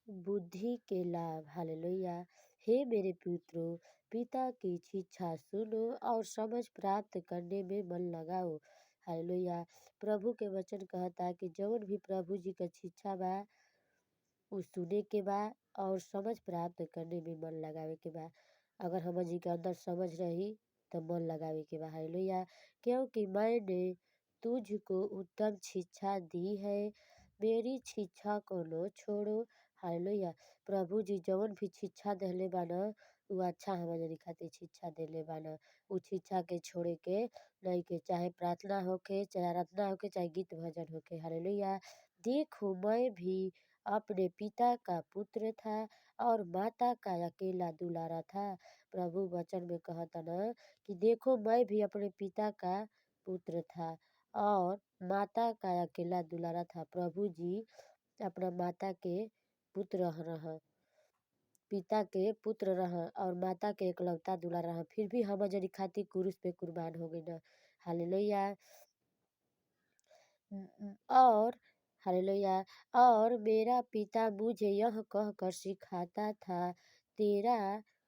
बुद्धि के लाभ। हालेलुया। हे मेरे पुत्रों, पिता की शिक्षा सुनो और समझ प्राप्त करने में मन लगाओ। हालेलुया। प्रभु के वचन कहता कि जवन भी प्रभु जी का शिक्षा बा उ सुने के बा और समझ प्राप्त करने में मन लगावे के बा। अगर हमर जी के अंदर समझ रही तो मन लगावे के बा। हालेलुया। क्योंकि मैंने तुझको उत्तम शिक्षा दी है, मेरी शिक्षा को न छोड़ो। हालेलुया। प्रभु जी जवन भी शिक्षा देले बान उ अच्छा हमनी खातिर शिक्षा देले बान। उ शिक्षा के छोड़े के नहीं के, चाहे प्रार्थना होके, चाहे आराधना होके, चाहे गीत भजन होके। हालेलुया। देखो मैं भी अपने पिता का पुत्र था और माता का अकेला दुलारा था। प्रभु वचन में कहता न कि देखो मैं भी अपने पिता का पुत्र था और माता का अकेला दुलारा था। प्रभु जी अपना माता के पुत्र रह, पिता के पुत्र रह और माता के एकलौता दुलार रह, फिर भी हम जनी खातिर क्रूस पे कुर्बान हो गई न। हालेलुया। और हालेलुया। और मेरा पिता मुझे यह कहकर सिखाता था, तेरा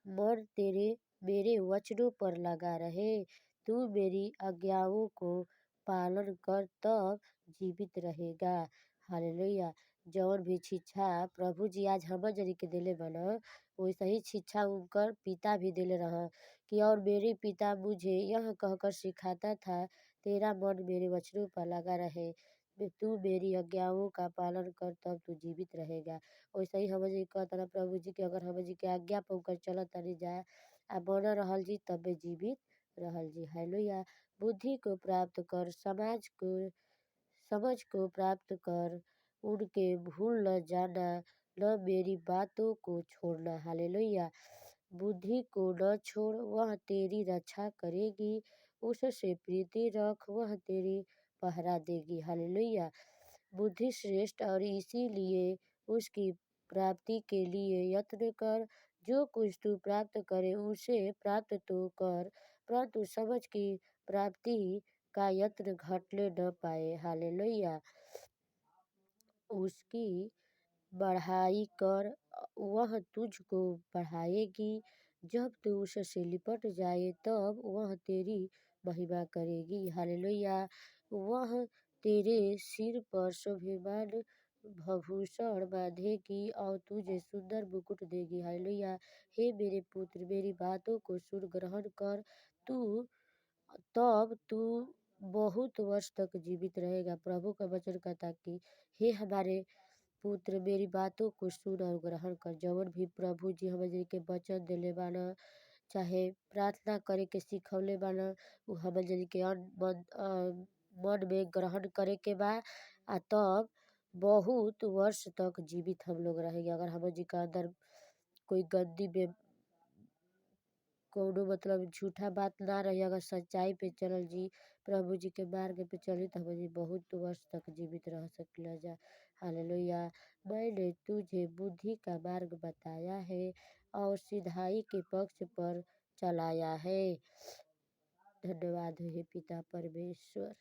मन तेरे मेरे वचनों पर लगा रहे, तू मेरी आज्ञाओं को पालन कर तब जीवित रहेगा। हालेलुया। जौन भी शिक्षा प्रभु जी आज हम जनी के देले बन वैसे ही शिक्षा उनकर पिता भी देले रह कि और मेरे पिता मुझे यह कहकर सिखाता था, तेरा मन मेरे वचनों पर लगा रहे, तू मेरी आज्ञाओं का पालन कर तब तू जीवित रहेगा। वैसे ही हम जी कहता प्रभु जी के अगर हम जी के आज्ञा पर होकर चलत तनी जा आ बन रहल जी तबे जीवित रहल जी। हालेलुया। बुद्धि को प्राप्त कर, समझ को प्राप्त कर, उनके भूल न जाना, न मेरी बातों को छोड़ना। हालेलुया। बुद्धि को न छोड़, वह तेरी रक्षा करेगी, उससे प्रीति रख, वह तेरी पहरा देगी। हालेलुया। बुद्धि श्रेष्ठ और इसीलिए उसकी प्राप्ति के लिए यत्न कर। जो कुछ तू प्राप्त करे उसे प्राप्त तो कर, परंतु समझ की प्राप्ति का यत्न घटने न पाए। हालेलुया। उसकी बढ़ाई कर, वह तुझको बढ़ाएगी। जब तू उससे लिपट जाए तब वह तेरी महिमा करेगी। हालेलुया। वह तेरे सिर पर शोभायमान भूषण बांधेगी और तुझे सुंदर मुकुट देगी। हालेलुया। हे मेरे पुत्र, मेरी बातों को सुन ग्रहण कर, तू तब तू बहुत वर्ष तक जीवित रहेगा। प्रभु का वचन कहता कि हे हमारे पुत्र, मेरी बातों को सुन और ग्रहण कर। जवन भी प्रभु जी हमनी के वचन देले बान, चाहे प्रार्थना करे के सिखौले बान, उ हमनी के मन में ग्रहण करे के बा आ तब बहुत वर्ष तक जीवित हम लोग रहेंगे। अगर हमनी के अंदर कोई गंदी में कौनो मतलब झूठा बात ना रही, अगर सच्चाई पे चलल जी, प्रभु जी के मार्ग पे चली तो हमनी बहुत वर्ष तक जीवित रह सकीला जा। हालेलुया। मैंने तुझे बुद्धि का मार्ग बताया है और सिधाई के पक्ष पर चलाया है। धन्यवाद हे पिता परमेश्वर।